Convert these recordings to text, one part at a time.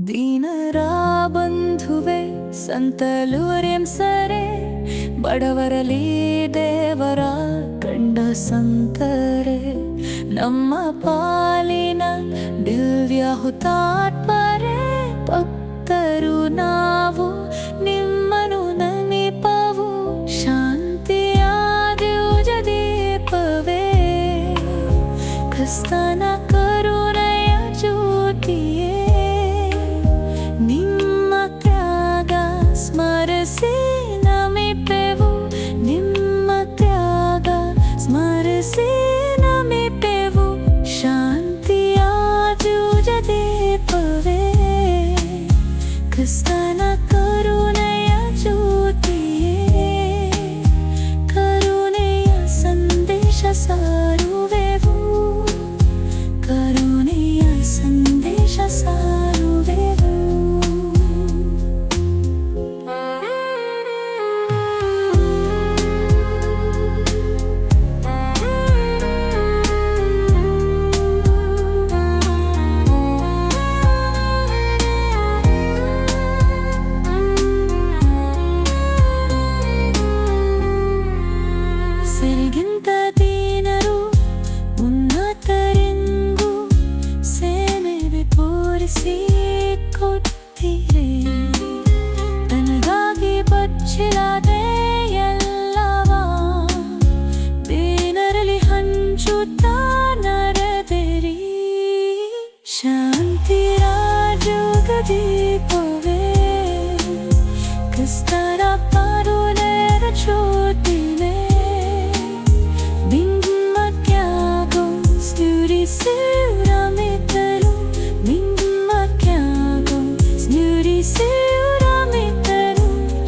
ದೀನರ ಬಂಧುವೆ ಸಂತಲುವರೆಂ ಸರೆ ಬಡವರಲಿ ದೇವರ ಕಂಡ ಸಂತರೆ ನಮ್ಮ ಪಾಲಿನ ದಿವ್ಯ ಹುತಾತ್ಮರೇ ಭಕ್ತರು ನಾವು ನಿಮ್ಮನು ನೆನಪವು ಶಾಂತಿಯ ದಿವ್ಯ ದೀಪವೇ ಕ್ರಿಸ್ತನ ಕರುಣೆಯ ಜ್ಯೋತಿಯೇ ನಿಮ್ಮ ತ್ಯಾಗ ಸ್ಮರಿಸಿ ನಮಿಪೆವು ನಿಮ್ಮ ತ್ಯಾಗ ಸ್ಮರಿಸಿ ನಮಿಪೆವು ಶಾಂತಿಯ ದಿವ್ಯ ದೀಪವೇ ಕ್ರಿಸ್ತನ ಕರುಣೆಯ ಜ್ಯೋತಿಯೇ ಕರುಣೆಯ ಸಂದೇಶ ಸಾರುವೆವು ಕರುಣೆಯ ಸಂದೇಶ ಸಾರುವೆವು ಸರಿಗಿಂತ ದೀನರು ಉನ್ನತರೆಂದು ಸೇವೆ ಪೂರಿಸಿ ಕೊಟ್ಟಿರೆ ತನಗಾಗಿ ಬಚ್ಚಿಲಾದೆ ಎಲ್ಲವ ದೀನರಲ್ಲಿ ಹಂಚುತ್ತಾ ನಡೆದಿರಿ ಶಾಂತಿ ರಾಜುಗ ದೀಪವೇ ಕ್ರಿಸ್ತರ ಕರುಣೆಯ ಜ್ಯೋತಿನೇ ನಿಮ್ಮ ತ್ಯಾಗ ಸ್ಮರಿಸಿ ನಮಿಪೆವು ನಿಮ್ಮ ತ್ಯಾಗ ಸ್ಮರಿಸಿ ನಮಿಪೆವು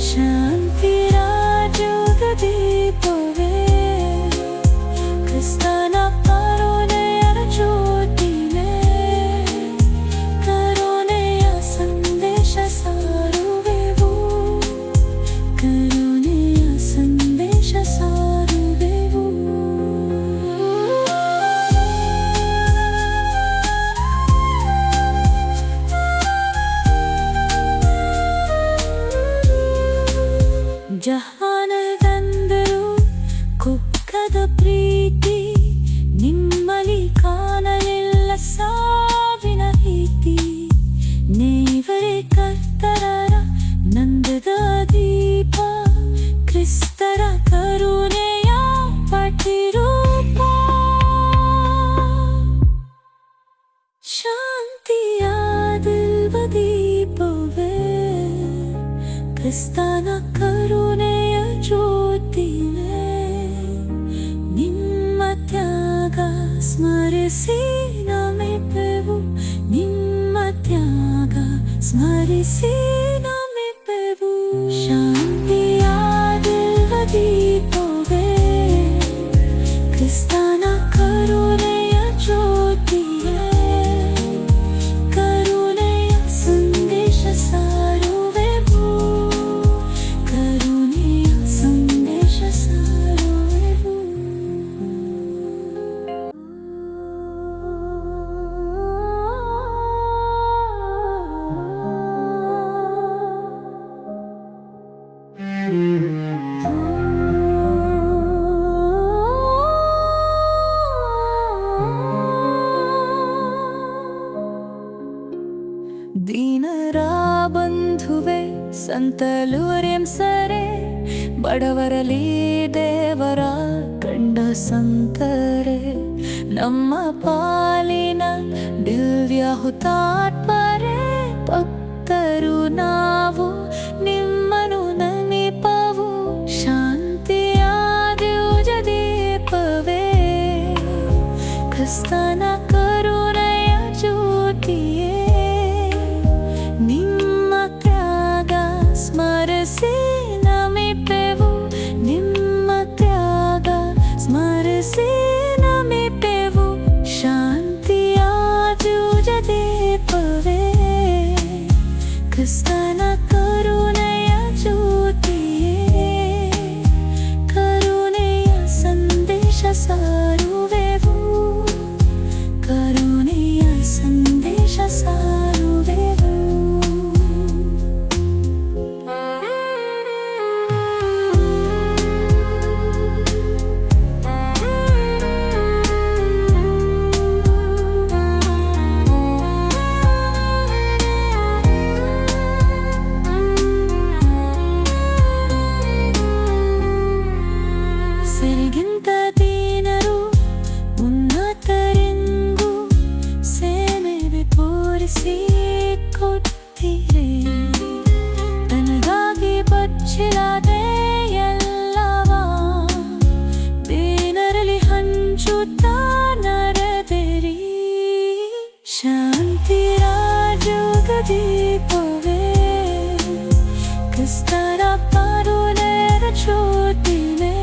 ಶಾಂತಿ ರಾಜುಗ ದೀಪವೇ ಕ್ರಿಸ್ತನ ಕರುಣೆಯ ಜ್ಯೋತಿನೇ ಕರುಣೆಯ ಸಂದೇಶ ಸಾರುವೆವು ಕರುಣೆಯ ಸಂದೇಶ ಸಾರುವೆವು ಜಹಾನದಂದರು ಕುಕ್ಕದ ಪ್ರೀತಿ ನಿಮ್ಮಲ್ಲಿ ಕಾಣಲಿಲ್ಲ ಸಾವಿನ ರೀತಿ ನೀವರೇ ಕರ್ತರ ನಂದದ ದೀಪ ಕ್ರಿಸ್ತರ ಕರುಣೆಯ ಪ್ರತಿರೂಪ ಶಾಂತಿಯ ದಿವ್ಯ ದೀಪವೇ ಕ್ರಿಸ್ತನ ಕರುಣೆಯ ಜ್ಯೋತಿನೇ ನಿಮ್ಮ ತ್ಯಾಗ ಸ್ಮರಿಸಿ ನಮಿಪೆವು ನಿಮ್ಮ ತ್ಯಾಗ ಸ್ಮರಿಸಿ ನಮಿಪೆವು ಶಾಂತಿಯ ದಿವ್ಯ ದೀಪವೇ ಕ್ರಿಸ್ತನ ಕರುಣೆಯ ಜ್ಯೋತಿಯೇ ಕರುಣೆಯ ಸಂದೇಶ ಸಾರುವೆವು ಕರುಣೆಯ ಸಂದೇಶ ಸಾರುವೆವು ದೀನರ ಬಂಧುವೆ ಸಂತಲುವರೆಂ ಸರೆ ಬಡವರಲಿ ದೇವರ ಕಂಡ ಸಂತರೆ ನಮ್ಮ ಪಾಲಿನ ದಿವ್ಯ ಹುತಾತ್ಮರೇ ಭಕ್ತರು ನಾವು ನಿಮ್ಮನು ನೆನಪವು ಶಾಂತಿಯ ದಿವ್ಯ ದೀಪವೇ ಕ್ರಿಸ್ತನ ಕರುಣೆಯ ಜ್ಯೋತಿಯೇ ನಿಮ್ಮ ತ್ಯಾಗ ಸ್ಮರಿಸಿ ನಮಿಪೆವು ನಿಮ್ಮ ತ್ಯಾಗ ಸ್ಮರಿಸಿ ನಮಿಪೆವು ಶಾಂತಿಯ ದಿವ್ಯ ದೀಪವೇ ಕ್ರಿಸ್ತನ ಕರುಣೆಯ ಜ್ಯೋತಿಯೇ ಕ್ರಿಸ್ತರ ಪಾರುಣೆಯ ಜ್ಯೋತಿನೇ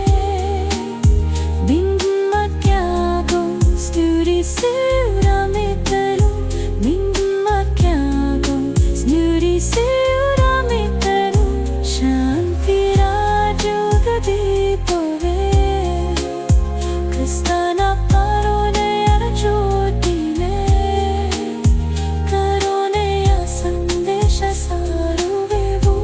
ನಿಮ್ಮ ತ್ಯಾಗ ಸ್ಮರಿಸಿರಮಿತರು ನಿಮ್ಮ ತ್ಯಾಗ ಸ್ಮರಿಸಿರಮಿತರು ಶಾಂತಿ ರಾಜ್ಯದ ದೀಪವೇ ಕ್ರಿಸ್ತನ ಪಾರುಣೆಯ ಜ್ಯೋತಿನೇ ಕರುಣೆಯ ಸಂದೇಶ ಸಾರುವೆವು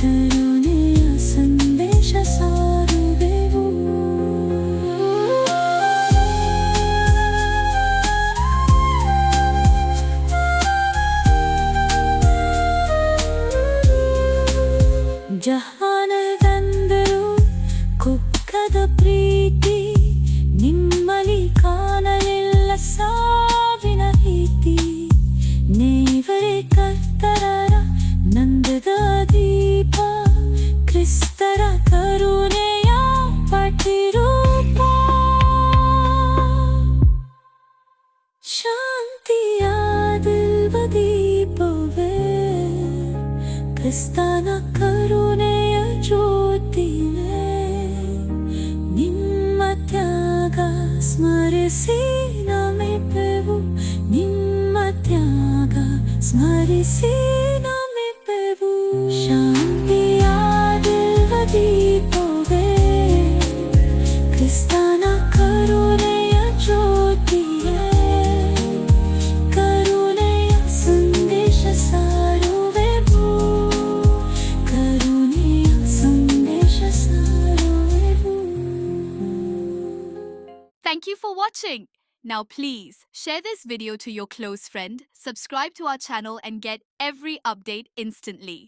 ಕರುಣೆಯ ಸಂದೇಶ ಸಾರುವೆವು ಜಹಾನದಂದರು ಕುಕ್ಕದ ಪ್ರೀತಿ ನಿಮ್ಮಲ್ಲಿ ಕಾಣಲಿಲ್ಲ ಸಾವಿನ ರೀತಿ ನೇವರೇ ಕರ್ತರ ನಂದದ ದೀಪ ಕ್ರಿಸ್ತರ ಕರುಣೆಯ ಪಟಿರೂಪ ಶಾಂತಿಯ ದಿವ್ಯ ದೀಪವೇ ಕ್ರಿಸ್ತನ ಕರುಣೆಯ ಜ್ಯೋತಿನೇ ನಿಮ್ಮ ತ್ಯಾಗ ಸ್ಮರಿಸಿ ನಮಿಪೆವು ನಿಮ್ಮ ತ್ಯಾಗ ಸ್ಮರಿಸಿ ನಮಿಪೆವು ಶಾಂತಿಯ ದಿವ್ಯ ದೀಪವೇ ಕ್ರಿಸ್ತನ ಕರುಣೆಯ ಜ್ಯೋತಿಯೇ ಕರುಣೆಯ ಸಂದೇಶ ಸಾರುವೆವು ಕರುಣೆಯ ಸಂದೇಶ ಸಾರುವೆವು. Thank you for watching. Now please share this video to your close friend, subscribe to our channel and get every update instantly.